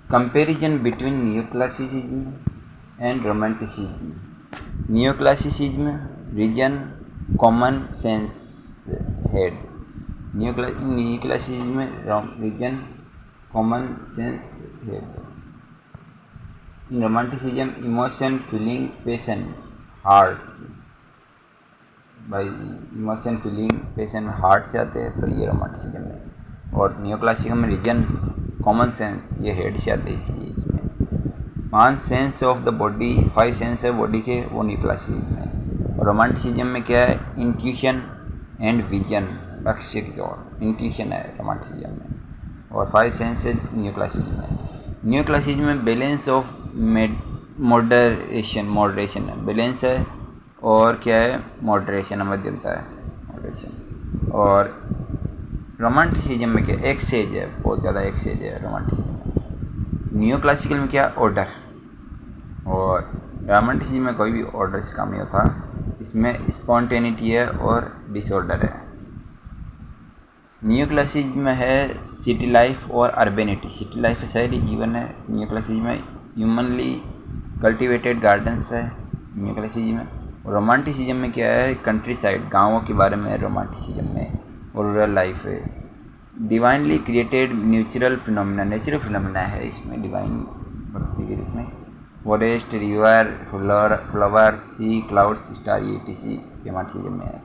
Comparison between neoclassicism and romanticism. Neoclassicism region common sense head. Neoclassicism region common sense head. In romanticism emotion, feeling, passion, heart. भाई emotion, feeling, passion heart से आते हैं तो ये romanticism है। और नियोक्लासिज्म में रीजन कॉमन सेंस ये हेड से आते हैं, इसलिए इसमें 5 sense of the body, 5 sense है बॉडी के, वो नियोक्लासिज्म है। और रोमांटिसिज्म में क्या है, इंट्यूशन एंड विजन, लक्ष्य की ओर इंट्यूशन है रोमांटिसिज्म में, और 5 सेंस है नियोक्लासिज्म में। नियोक्लासिज्म में बैलेंस ऑफ मॉडरेशन है, बैलेंस है और क्या है, मॉडरेशन, मध्यमता है, मॉडरेशन। और रोमांटिसिज्म में क्या, एक्सेज है, बहुत ज़्यादा एक्सेज है रोमांटिसिज्म में। नियोक्लासिकल में क्या, ऑर्डर। और रोमांटिसिज्म में कोई भी ऑर्डर से काम नहीं होता, इसमें स्पॉन्टेनिटी है और डिसऑर्डर है। नियोक्लासिज्म में है सिटी लाइफ और अर्बेनिटी, सिटी लाइफ है, शहरी जीवन है। नियोक्लासिज्म में ह्यूमनली कल्टिवेटेड गार्डन्स है नियोक्लासिज्म में। रोमांटिसिज्म में क्या है, कंट्री साइड, गाँवों के बारे में रोमांटिसिज्म में, और रूरल लाइफ है। Divinely created natural phenomena, natural phenomena है इसमें, डिवाइन प्रकृति के रूप में। Forest, river, flower, sea, clouds, star, ये टीसी रोमांटिसिज्म में है।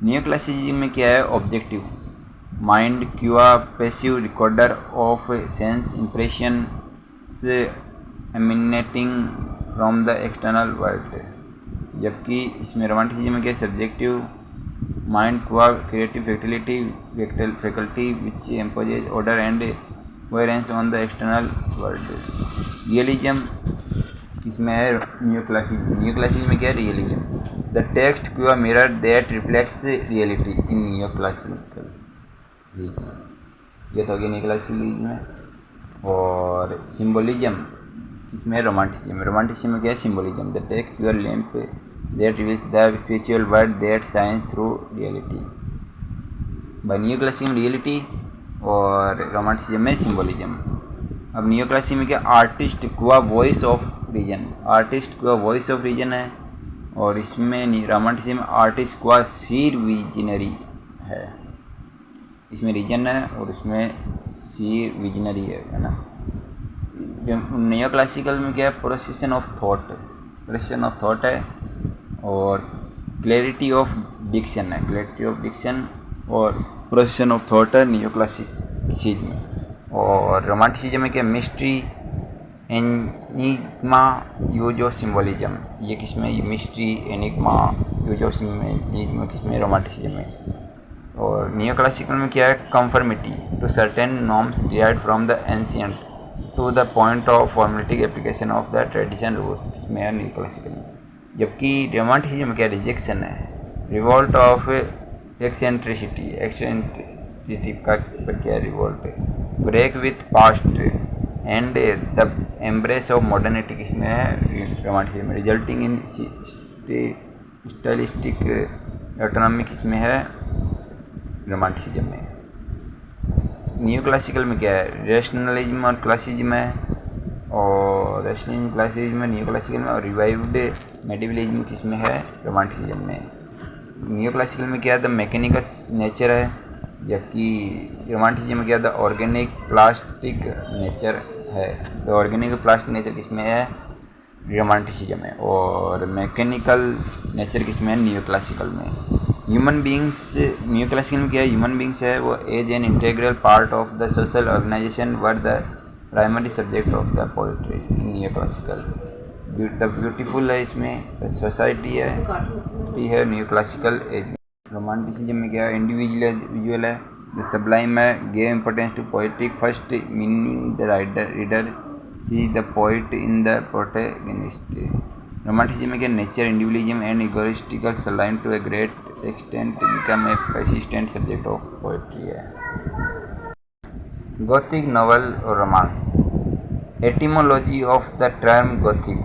नियोक्लासिज्म में क्या है, objective, mind qua passive recorder of sense impression emanating from the external world. जबकि इसमें रोमांटिसिज्म में क्या, subjective, mind qua creative faculty which imposes order and coherence on the external world. Realism इसमें है नियोक्लासिज्म, नियोक्लासिज्म में क्या है, रियलिज्म, द टेक्स्ट क्वा mirror that reflects reality in neoclassical. ये तो हो गया नियोक्लासिज्म में। और सिम्बोलिज्म इसमें रोमांटिसिज्म, रोमांटिसिज्म में क्या है, symbolism, the text your lamp that reveals the spiritual world that shines through reality. By neoclassicism reality और रोमांटिसिज्म में सिम्बोलिज्म। अब नियोक्लासिज्म में क्या, artist qua voice of reason, artist qua voice of reason है। और इसमें रोमांटिसिज्म आर्टिस्ट क्वा सीर visionary है, इसमें रीजन है और इसमें सीर विजनरी है ना। नियोक्लासिकल में क्या है, procession of thought, procession of thought है। और क्लैरिटी ऑफ डिक्शन है, क्लैरिटी ऑफ डिक्शन और प्रोसेशन ऑफ थॉट है नियोक्लासिसिज्म में। और रोमांटिसिज्म में क्या, mystery, enigma, use of symbolism, ये किसमें, mystery, enigma, use of symbolism किसमें, रोमांटिसिज्म में। और नियोक्लासिकल में क्या है, conformity to certain norms derived from the ancient to the point of formatic application of the tradition rules, किसमें है, नियोक्लासिकल में। जबकि रोमांटिसिज्म में क्या, रिजेक्शन है, रिवोल्ट ऑफ एक्सेंट्रिसिटी, एक्सेंट्रिसिटी का क्या, revolt, break with past and the embrace of modernity, किसमें है, रोमांटिसिज्म में। रिजल्टिंग इन स्टाइलिस्टिक ऑटोनॉमी, किसमें है, रोमांटिसिज्म में। नियोक्लासिकल में क्या है, रैशनलिज्म और क्लासिज्म है। और रैशनलिज्म, क्लासिज्म में नियोक्लासिकल में। और रिवाइव्ड मेडिवलिज्म किसमें है, रोमांटिसिज्म में। नियोक्लासिकल में क्या है, द मैकेनिकल नेचर है। जबकि रोमांटिसिज्म में क्या, द ऑर्गेनिक प्लास्टिक नेचर है। तो ऑर्गेनिक प्लास्टिक नेचर किसमें है, रोमांटिसिज्म में। और मैकेनिकल नेचर किसमें है, नियोक्लासिकल में। ह्यूमन बींग्स, नियोक्लासिकल में क्या है, ह्यूमन बींग्स है वो as an integral part of the social organization were the primary subject of the poetry in neoclassical. The beautiful है इसमें, द सोसाइटी है नियोक्लासिकल एज। रोमांटिसिज्म में क्या है, इंडिविजुअल है, द सब्लाइम है, give importance to poetic first meaning the reader see the poet in the protagonist. Romanticism में क्या, nature, individualism and egoistical saline to a great extent become a persistent subject of poetry है। Gothic novel और romance. Etymology of the term Gothic,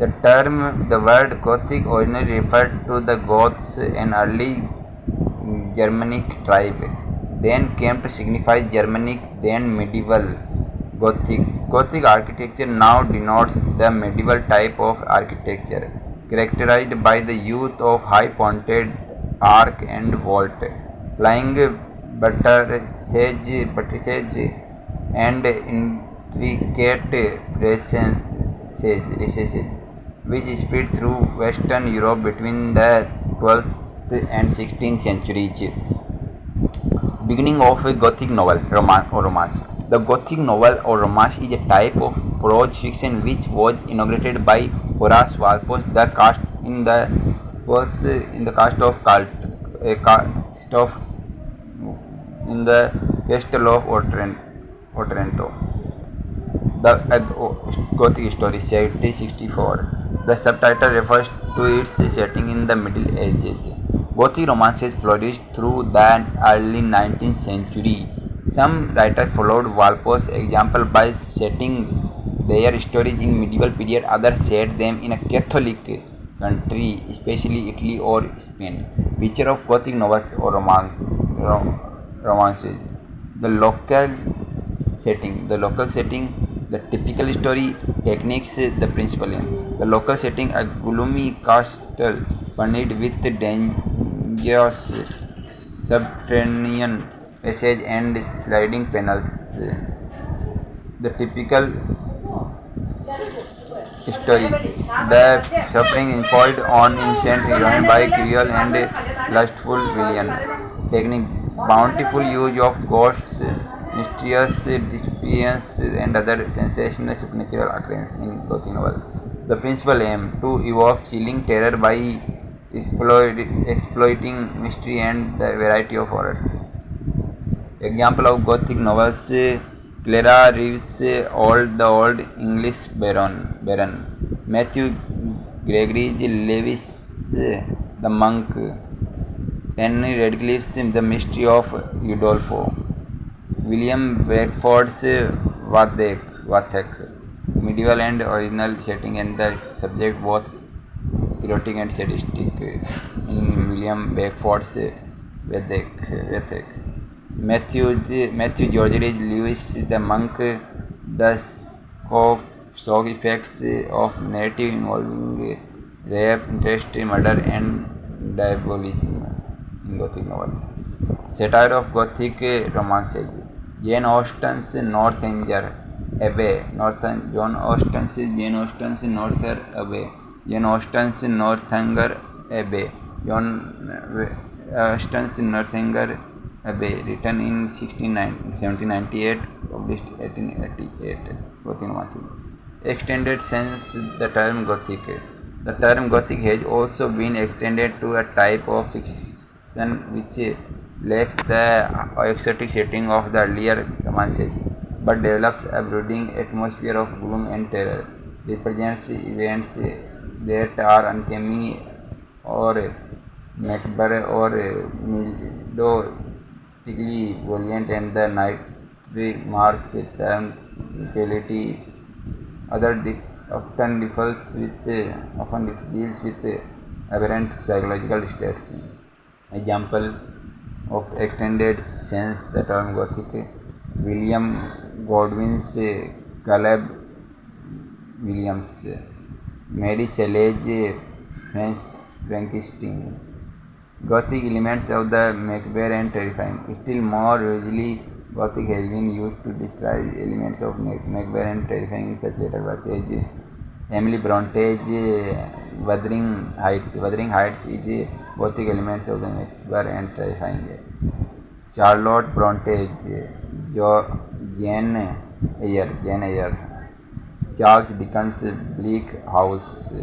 the word Gothic originally referred to the Goths, an early Germanic tribe, then came to signify Germanic, then medieval Gothic architecture now denotes the medieval type of architecture, characterized by the use of high-pointed arch and vault, flying buttresses, and intricate recesses, which spread through Western Europe between the 12th and 16th centuries. Beginning of a Gothic novel or romance. The Gothic novel or romance is a type of prose fiction which was inaugurated by Horace Walpole, the cast in the cast of in the Castle of Otranto. The Gothic story, 1764. The subtitle refers to its setting in the Middle Ages. Gothic romances flourished through the early 19th century. Some writers followed Walpole's example by setting their stories in medieval period. Others set them in a Catholic country, especially Italy or Spain. Feature of Gothic novels or romances. The local setting, the typical story techniques, the principal aim. The local setting, a gloomy castle furnished with dangerous subterranean passage and sliding panels. The typical story, the suffering imposed on innocent heroine by cruel and lustful villain. Technique, bountiful use of ghosts, mysterious disappearances, and other sensational supernatural occurrences in Gothic novel. The principal aim, to evoke chilling terror by exploiting mystery and the variety of horrors. Example of Gothic novels, Clara Reeves' The Old English Baron, Matthew Gregory Lewis' The Monk, Henry Radcliffe's The Mystery of Udolpho, William Beckford's Vathek, medieval and original setting and the subject both erotic and sadistic in William Beckford's Vathek. Matthew George Lewis' The Monk, the shock effects of narrative involving rape, interest, murder, and diabolism in Gothic novel. Satire of Gothic romances. Jane Austen's Northanger Abbey, Jane Austen's Northanger Abbey, Jane Austen's Northanger Abbey, Jane Austen's Northanger Abbey, written in 1798, published 1888. Gothic romances. Extended sense, the term Gothic. The term Gothic has also been extended to a type of fiction which lacks the exotic setting of the earlier romances, but develops a brooding atmosphere of gloom and terror, represents events that are uncanny or macabre or melodically violent, and the nightmares term reality. Often deals with aberrant psychological states. Example of extended sense, the term Gothic, William Godwin's Caleb Williams, Mary Shelley's Frankenstein. Gothic elements of the macabre and terrifying. Still more usually, Gothic has been used to describe elements of macabre and terrifying in such later works as Emily Bronte's Wuthering Heights. Wuthering Heights is Gothic elements of the macabre and terrifying. Charlotte Bronte's Jane Eyre. Charles Dickens' Bleak House,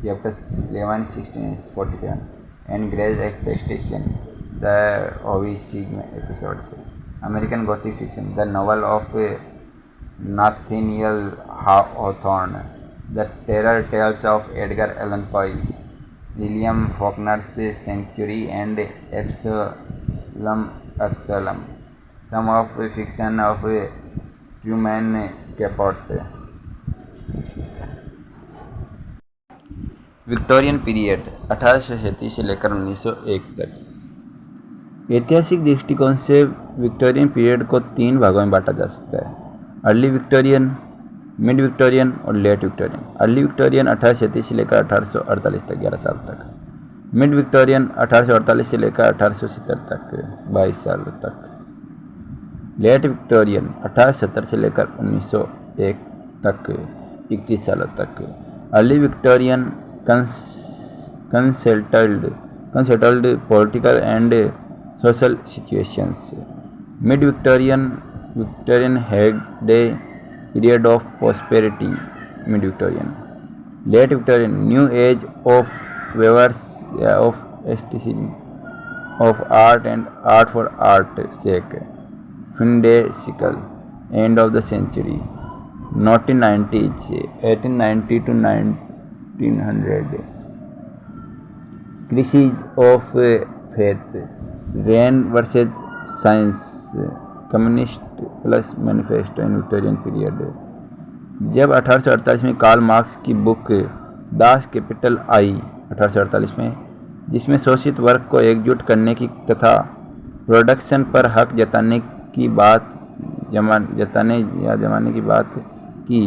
chapters 11, 16, and 47, and Grey's Expectation, the OVC episodes. American Gothic fiction, the novel of Nathaniel Hawthorne, the terror tales of Edgar Allan Poe, William Faulkner's Sanctuary, and Absalom. Some of fiction of Truman Capote. Victorian period 1837 से लेकर 1901 तक। ऐतिहासिक दृष्टिकोण से Victorian period को 3 भागों में बांटा जा सकता है। अर्ली विक्टोरियन, मिड विक्टोरियन और लेट विक्टोरियन। अर्ली विक्टोरियन 1837 से लेकर 1848 तक 11 साल तक। मिड विक्टोरियन 1848 से लेकर 1870 तक 22 साल तक। लेट विक्टोरियन 1870 से लेकर 1901 तक 31 सालों तक। Early Victorian consulted political and social situations. Mid Victorian had a period of prosperity. Mid Victorian. Late Victorian, new age of weavers of aestheticism, of art and art for art's sake. Fundamental. End of the century. 1990s, 1890 to 1900. Crisis of faith. Rain versus science. Communist plus manifesto in Victorian period. जब 1848 में Karl Marx की book Das Kapital आई 1848 में, जिसमें शोषित वर्ग को एकजुट करने की तथा प्रोडक्शन पर हक जमाने की बात की,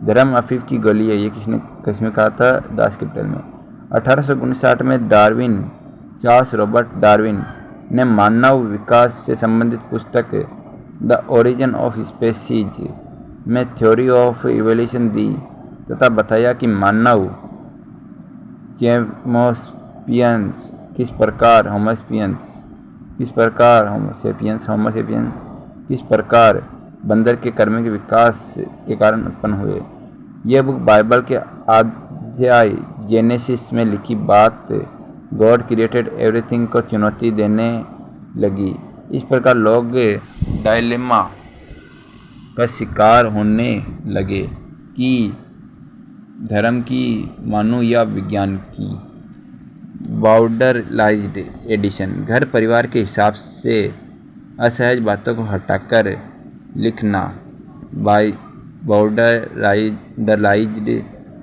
धर्म अफीफ की गोली है, ये किसने कहा था? दास कैपिटल में। 1859 में चार्ल्स रॉबर्ट डार्विन ने मानव विकास से संबंधित पुस्तक द ओरिजिन ऑफ स्पेसीज में थ्योरी ऑफ इवोल्यूशन दी तथा बताया कि मानव होमोसेपियंस किस प्रकार बंदर के कर्म के विकास के कारण उत्पन्न हुए। यह बुक बाइबल के अध्याय जेनेसिस में लिखी बात गॉड क्रिएटेड एवरीथिंग को चुनौती देने लगी। इस प्रकार लोग डायलेमा का शिकार होने लगे कि धर्म की मानूं या विज्ञान की। बाउडरलाइज्ड एडिशन, घर परिवार के हिसाब से असहज बातों को हटाकर लिखना।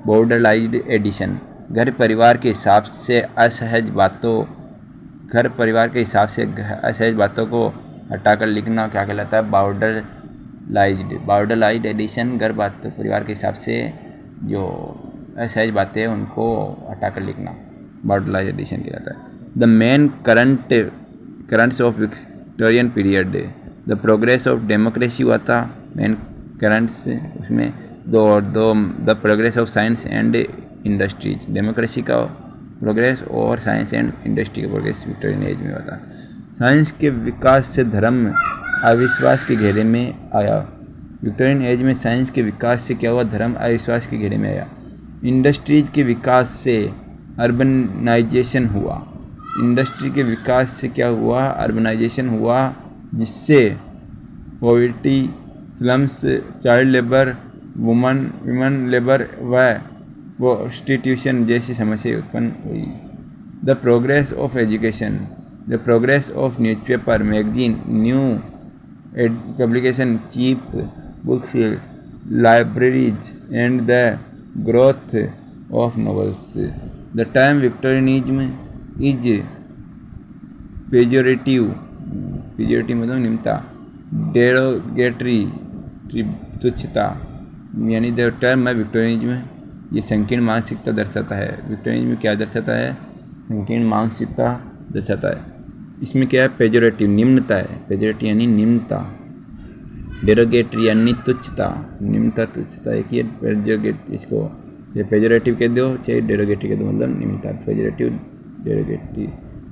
बाउडरलाइज्ड एडिशन, घर परिवार के हिसाब से असहज बातों को हटाकर लिखना क्या कहलाता है? बाउडरलाइज्ड एडिशन, घर परिवार के हिसाब से जो असहज बातें हैं उनको हटाकर लिखना बाउडरलाइज्ड एडिशन कहलाता है। The main currents of Victorian period, the progress of democracy हुआ था मेन करंट्स उसमें। The progress of science and industries, democracy का प्रोग्रेस और साइंस एंड इंडस्ट्री का प्रोग्रेस विक्टोरियन एज में हुआ था। साइंस के विकास से धर्म अविश्वास के घेरे में आया। विक्टोरियन एज में साइंस के विकास से क्या हुआ? धर्म अविश्वास के घेरे में आया। इंडस्ट्रीज के विकास से अर्बनाइजेशन हुआ। इंडस्ट्री के विकास से क्या हुआ? अर्बनाइजेशन हुआ, जिससे poverty, slums, child labour, woman labour व प्रोस्टिट्यूशन जैसी समस्याएं उत्पन्न हुई। The progress of education, the progress of newspaper, magazine, new publication, cheap books, libraries and the growth of novels. The term Victorianism is pejorative मतलब निम्नता, derogatory तुच्छता, यानी the term है Victorianism, ये संकीर्ण मानसिकता दर्शाता है। विक्टोरियनिज्म क्या दर्शाता है? संकीर्ण मानसिकता दर्शाता है। इसमें क्या है? पेजोरेटिव, निम्नता है। पेजोरेटिव यानी निम्नता, डेरोगेटरी यानी तुच्छता, निम्नता तुच्छता एक ही है। इसको चाहे पेजोरेटिव कह दो चाहे डेरोगेटरी कह दो, मतलब निम्नता। पेजोरेटिव डेरोगेटरी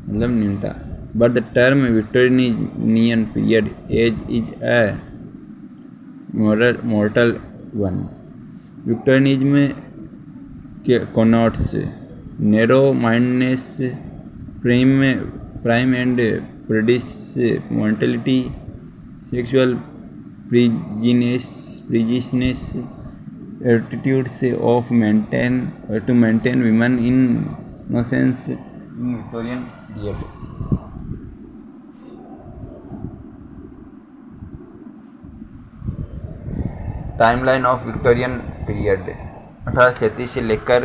मतलब निम्नता। But the term Victorian period age is a mortal one. Victorianism के connotes narrow mindedness, prim and prudish mortality, sexual prudishness, attitudes of to maintain women innocence in Victorian period. Timeline of Victorian period 1837 से लेकर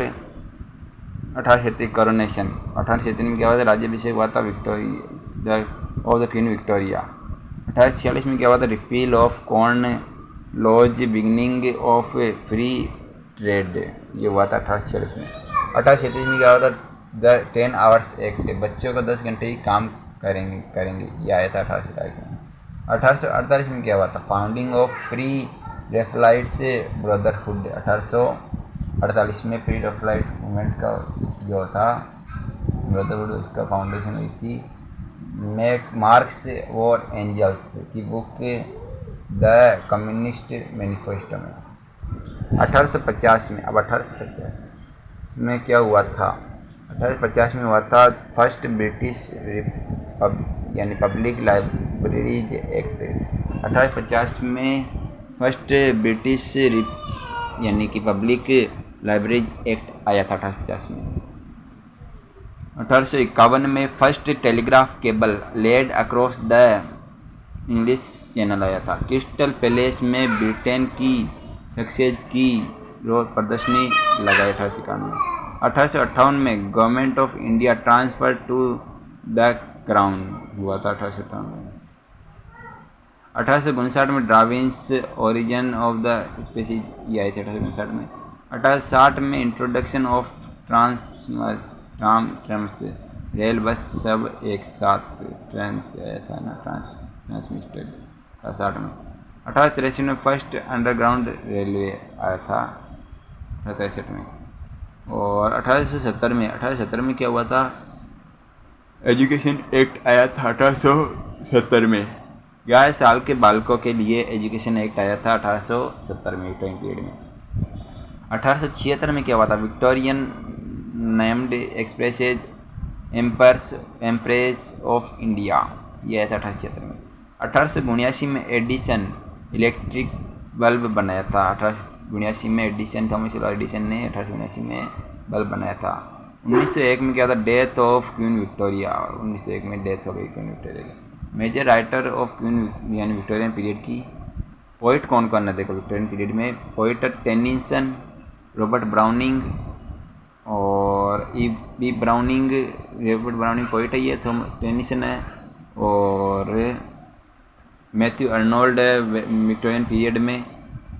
1837 coronation. 1837 में क्या हुआ था? राज्याभिषेक हुआ था Victoria of the queen Victoria. 1846 में क्या हुआ था? Repeal of corn laws beginning of free trade, ये हुआ था 1846 में। 1836 में क्या हुआ था? द 10 आवर्स एक्ट, बच्चों को 10 घंटे ही काम करेंगे ये आया था 1847 में। 1848 में क्या हुआ था? फाउंडिंग ऑफ प्री रेफलाइट्स ब्रदरहुड, 1848 में प्री रेफलाइट मूवमेंट का जो था ब्रदरहुड, उसका फाउंडेशन हुई थी। मार्क्स और एंजल्स की बुक द कम्युनिस्ट मैनिफेस्टो में। 1850 में, अब 1850 में क्या हुआ था? 1850 में हुआ था फर्स्ट ब्रिटिश यानी पब्लिक लाइब्रेरीज एक्ट। 1850 में फर्स्ट ब्रिटिश यानी कि पब्लिक लाइब्रेरीज एक्ट आया था 1850 में। 1851 में first telegraph cable laid across the English channel आया था। क्रिस्टल पैलेस में ब्रिटेन की सक्सेस की रोज प्रदर्शनी लगाई 1851 में। 1858 में government of India transfer to the crown हुआ था 1858 में। 1859 में Darwin's origin of the species ये आई थी 1859 में। 1860 में introduction of trams rail bus सब एक साथ ट्राम्स आया था ना, ट्रांसमिस्टेड 1860 में। 1863 में फर्स्ट अंडरग्राउंड रेलवे आया था 1863 में। और 1870 में क्या हुआ था? एजुकेशन एक्ट आया था 1870 में। 11 साल के बालकों के लिए एजुकेशन एक्ट आया था 1870 में, टाइम पीरियड में। 1876 में क्या हुआ था? Victorian named expresses empress of India, ये आया था 1876 में। 1879 में एडिसन इलेक्ट्रिक बल्ब बनाया था। 1879 में एडिसन, थॉमस अल्वा एडिसन ने 1879 में बल्ब बनाया था। 1901 में क्या था? डेथ ऑफ क्वीन विक्टोरिया, 1901 में डेथ हो गई क्वीन विक्टोरिया की। मेजर राइटर ऑफ क्वीन यानी विक्टोरियन पीरियड की पोइट कौन कौन है? देखो विक्टोरियन पीरियड में पोइट टेनिसन, रॉबर्ट ब्राउनिंग और रॉबर्ट ब्राउनिंग पोइट है, ये टेनिसन है। और मैथ्यू अर्नोल्ड है विक्टोरियन पीरियड में।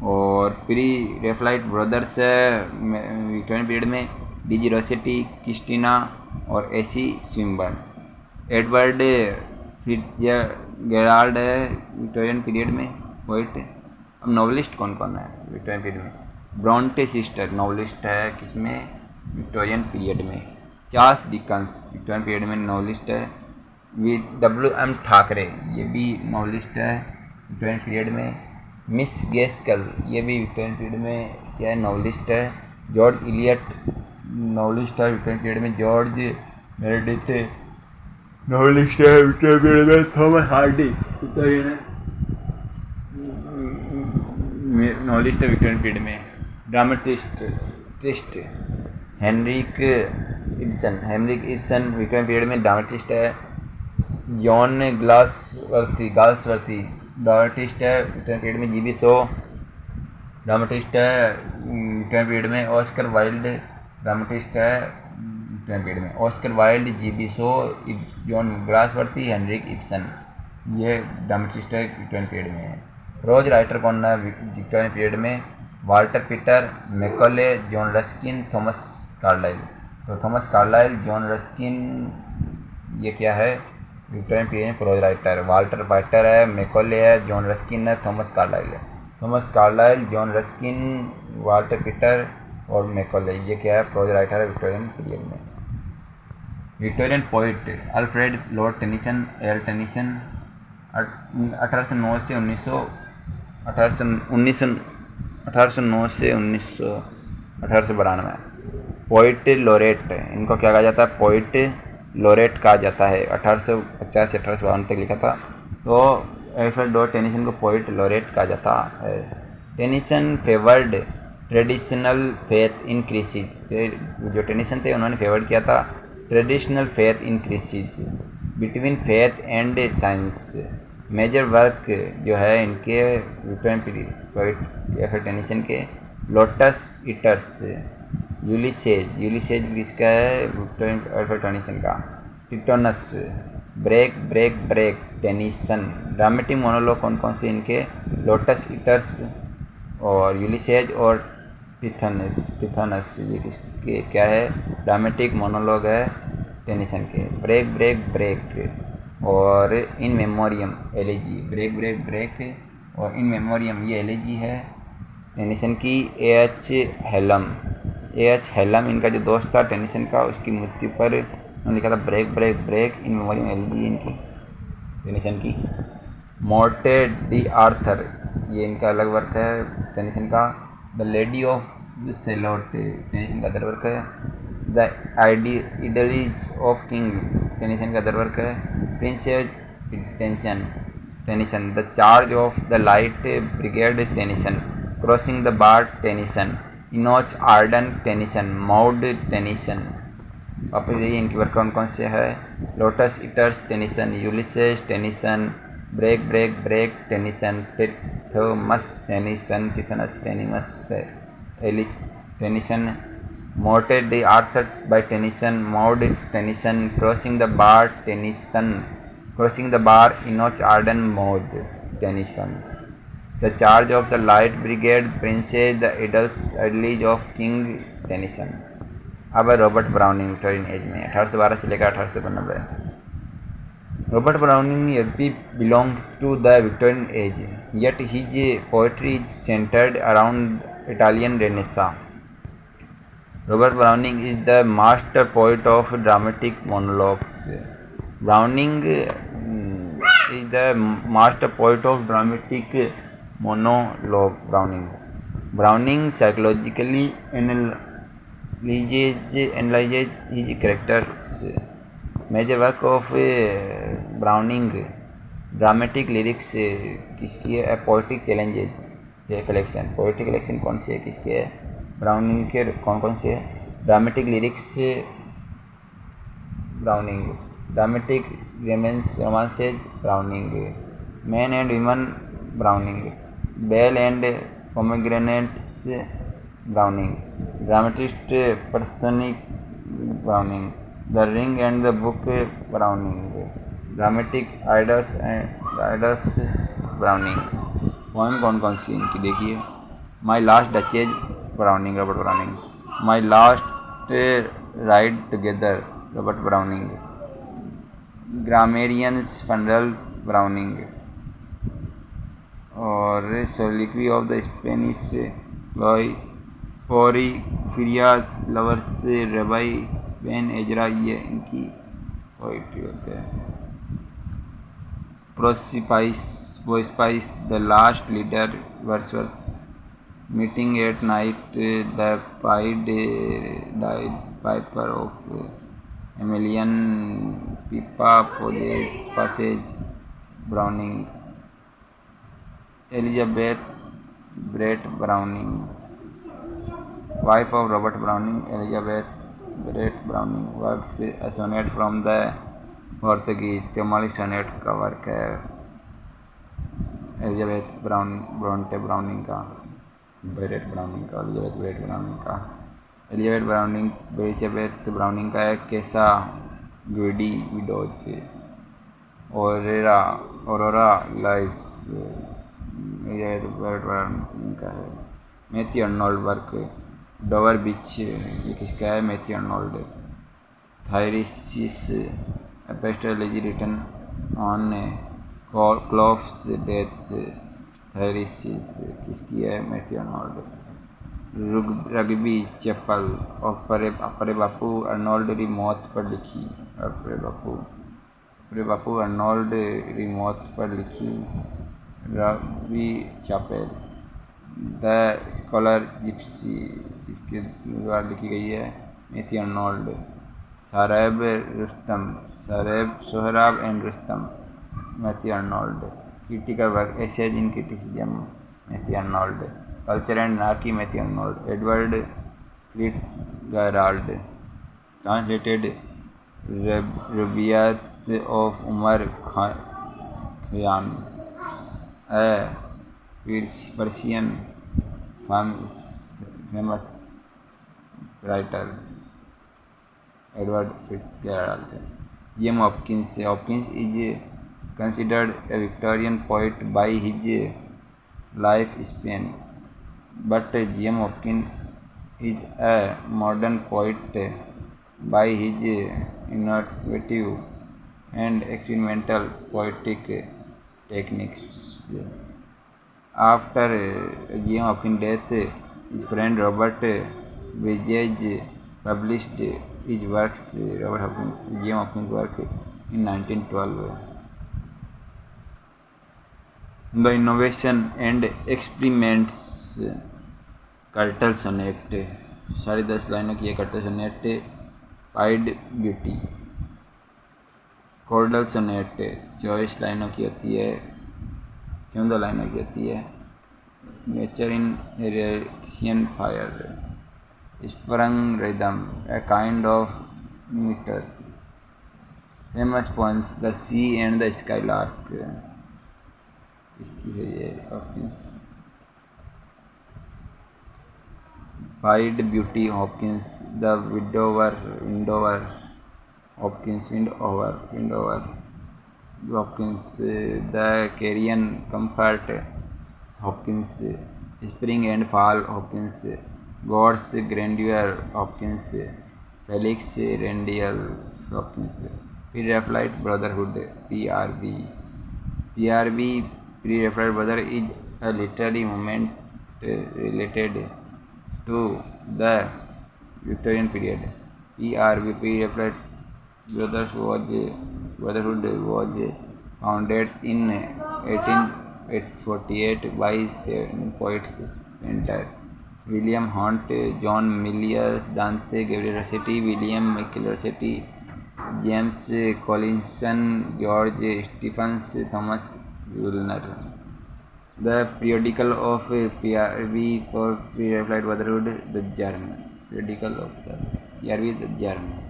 और प्री रेफलाइट ब्रदर्स है विक्टोरियन पीरियड में, डीजी रोसेटी, क्रिस्टीना और एसी स्विम्बर्न। एडवर्ड फिट्जगेराल्ड है विक्टोरियन पीरियड में पोइट। अब नॉवलिस्ट कौन कौन है विक्टोरियन पीरियड में? ब्रॉन्टे सिस्टर नॉवलिस्ट है किसमें? विक्टोरियन पीरियड में। चार्ल्स डिकन्स विक्टोरियन पीरियड में नॉवलिस्ट है। WM ठाकरे ये भी नॉवलिस्ट है विक्टोरियन पीरियड में। मिस गेस्कल ये भी विक्टोरियन पीरियड में क्या है? नॉवलिस्ट है। जॉर्ज इलियट नॉवलिस्ट है विक्टोरियन पीरियड में। जॉर्ज मेरेडिथ नॉवलिस्ट है विक्टोरियन पीरियड में। थॉमस हार्डी नॉवलिस्ट है विक्टोरियन पीरियड में। Dramatist Henrik Ibsen Victorian period में ड्रामेटिस्ट है। जॉन गाल्सवर्थी ड्रामेटिस्ट है विक्टोरियन पीरियड में। GB शो ड्रामेटिस्ट है विक्टोरियन पीरियड में। ऑस्कर वाइल्ड ड्रामेटिस्ट है विक्टोरियन पीरियड में। Oscar Wilde, GB Shaw, John Galsworthy, Henrik Ibsen ये ड्रामेटिस्ट है विक्टोरियन पीरियड में। रोज राइटर कौन है विक्टोरियन पीरियड में? Walter Pater, Macaulay, John Ruskin, Thomas Carlyle. तो थॉमस कार्लाइल, जॉन रस्किन ये क्या है विक्टोरियन पीरियड में प्रोज राइटर? वाल्टर पीटर है, मैकॉले है, जॉन रस्किन है, थॉमस कार्लाइल है। Thomas Carlyle, John Ruskin, Walter Peter और मैकॉले ये क्या है? प्रोज राइटर है विक्टोरियन पीरियड में। Victorian poet Alfred Lord Tennyson, L Tennyson 1809 से 1892। पोइट लॉरेट इनको क्या कहा जाता है? पोइट लॉरेट कहा जाता है। 1850 से 1852 तक लिखा था, तो अल्फ्रेड लॉर्ड टेनिसन को पोइट लॉरेट कहा जाता है। Tennyson favoured traditional faith in crisis, जो टेनिसन थे उन्होंने फेवर्ड किया था traditional faith in crisis between faith and science. Major work जो है इनके विक्टोरियन पीरियड टेनिसन के लोटस ईटर्स, यूलिसेज किसका है? विक्टोरियन टेनिसन का। Tithonus break break break Tennyson. Dramatic monologue कौन कौन से इनके? लोटस ईटर्स और यूलिसेज और टिथनस। टिथनस ये किसके क्या है? ड्रामेटिक मोनोलॉग है टेनिसन के। ब्रेक ब्रेक ब्रेक और In memoriam elegy. Break break break और इन मेमोरियम ये एलेजी है टेनिसन की। एच हेलम इनका जो दोस्त था टेनिसन का, उसकी मृत्यु पर उन्होंने लिखा था break break break in memoriam elegy इनकी टेनिसन की। मोर्टे डी आर्थर ये इनका अलग वर्क है टेनिसन का। The Lady of Shalott Tennyson का अदर वर्क है। The Idylls of King Tennyson का अदर वर्क है। Princess Tennyson. The Charge of the Light Brigade Tennyson. Crossing the Bar Tennyson. Enoch Arden Tennyson. Maud Tennyson. वापस देखिए इनकी work कौन कौन से है? Lotus Eaters Tennyson, Ulysses Tennyson, break break break Tennyson, Tithonus Tennyson, Tithonus Tennyson Ellis Tennyson, Morte d'Arthur by Tennyson, Maud Tennyson, Crossing the Bar Tennyson, Crossing the Bar Enoch Arden Maud Tennyson, the Charge of the Light Brigade Princess the Idylls of King Tennyson. अब है Robert browning Victorian age में 1812 से लेकर 1890। Robert browning यद्यपि belongs to the Victorian age, yet his poetry is centered around Italian Renaissance. Robert Browning is the master poet of dramatic monologues. Browning is the master poet of dramatic monologue. Browning psychologically analyzes his characters. Major work of Browning dramatic lyrics किसकी है? Poetic challenges से collection. Poetic collection कौन सी है किसके है? Browning के कौन कौन से है? Dramatic lyrics Browning, dramatic romances Browning, men and women Browning, bells and pomegranates Browning, dramatis personae Browning, the ring and the book Browning, dramatic idyls Browning. Poem कौन कौन सी इनकी देखिए? My last duchess Browning Robert Browning, my last ride together Robert Browning, grammarian's funeral Browning और soliloquy of the Spanish Porphyria's lover's Rabbi Ben Ezra ये इनकी poetry होते हैं। Prospice the last leader Wordsworth, meeting at night the pied piper of Hamelin Pippa passes Browning, Elizabeth Barrett Browning, wife of Robert Browning Elizabeth Barrett Browning, works a sonnet from the Portuguese 44 sonnet का work है Elizabeth Bronte Browning का, Elizabeth Browning का है Casa Guidi widows, Aurora life Elizabeth Browning का है। Matthew Arnold work Dover beach ये किसका है? Matthew Arnold. Thyrsis epistolary written on Clough's death, Thyrsis किसकी है? Matthew Arnold. रग्बी चैपल अपरे बापू अर्नोल्ड री मौत पर लिखी, अपरे बापू अर्नोल्ड री मौत पर लिखी Rugby Chapel. The scholar gipsy किसके द्वारा लिखी गई है? Matthew Arnold. Sohrab and Rustum Matthew Arnold. Critical work essays in criticism Matthew Arnold. Culture and anarchy Matthew Arnold. Edward FitzGerald translated Rubaiyat of Omar Khayyam Persian famous writer Edward FitzGerald. J.M. Hopkins. Hopkins is considered a Victorian poet by his lifespan, but J.M. Hopkins is a modern poet by his innovative and experimental poetic techniques. After J.M. Hopkins' death, his friend Robert Bridges published his works, J.M. Hopkins' work in 1912. The innovation and experiments. Curtal sonnet 10.5 लाइनों की है curtal sonnet. Pied beauty. Caudal sonnet 24 लाइनों की होती है, 14 लाइनों की होती है. नेचर इन हेरेशियन fire. Sprung rhythm a kind of metre. Famous poems the sea and the skylark. इसकी है ये Hopkins. Pied Beauty Hopkins, the Windover Hopkins, Hopkins, the Carrion Comfort Hopkins, Spring and Fall Hopkins, God's Grandeur Hopkins, Felix Rendiel Hopkins, Pre-Raphaelite Brotherhood PRB. Pre-Raphaelite Brother is a literary movement related to the Victorian period. Pre-Raphaelite Brotherhood was founded in 1848 by 7 poets: painter William Hunt, John Milius, Dante Gabriel Rossetti, William Michael Rossetti, James Collinson, George Stephens, Thomas Woolner. The periodical of PRB for Pre-Raphaelite Brotherhood, the German. Periodical of the PRB, the German.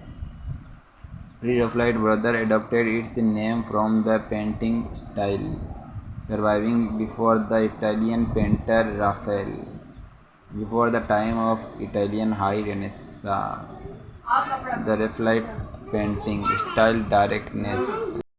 Pre-Raphaelite Brother adopted its name from the painting style surviving before the Italian painter Raphael, before the time of Italian High Renaissance. The Raphaelite painting style directness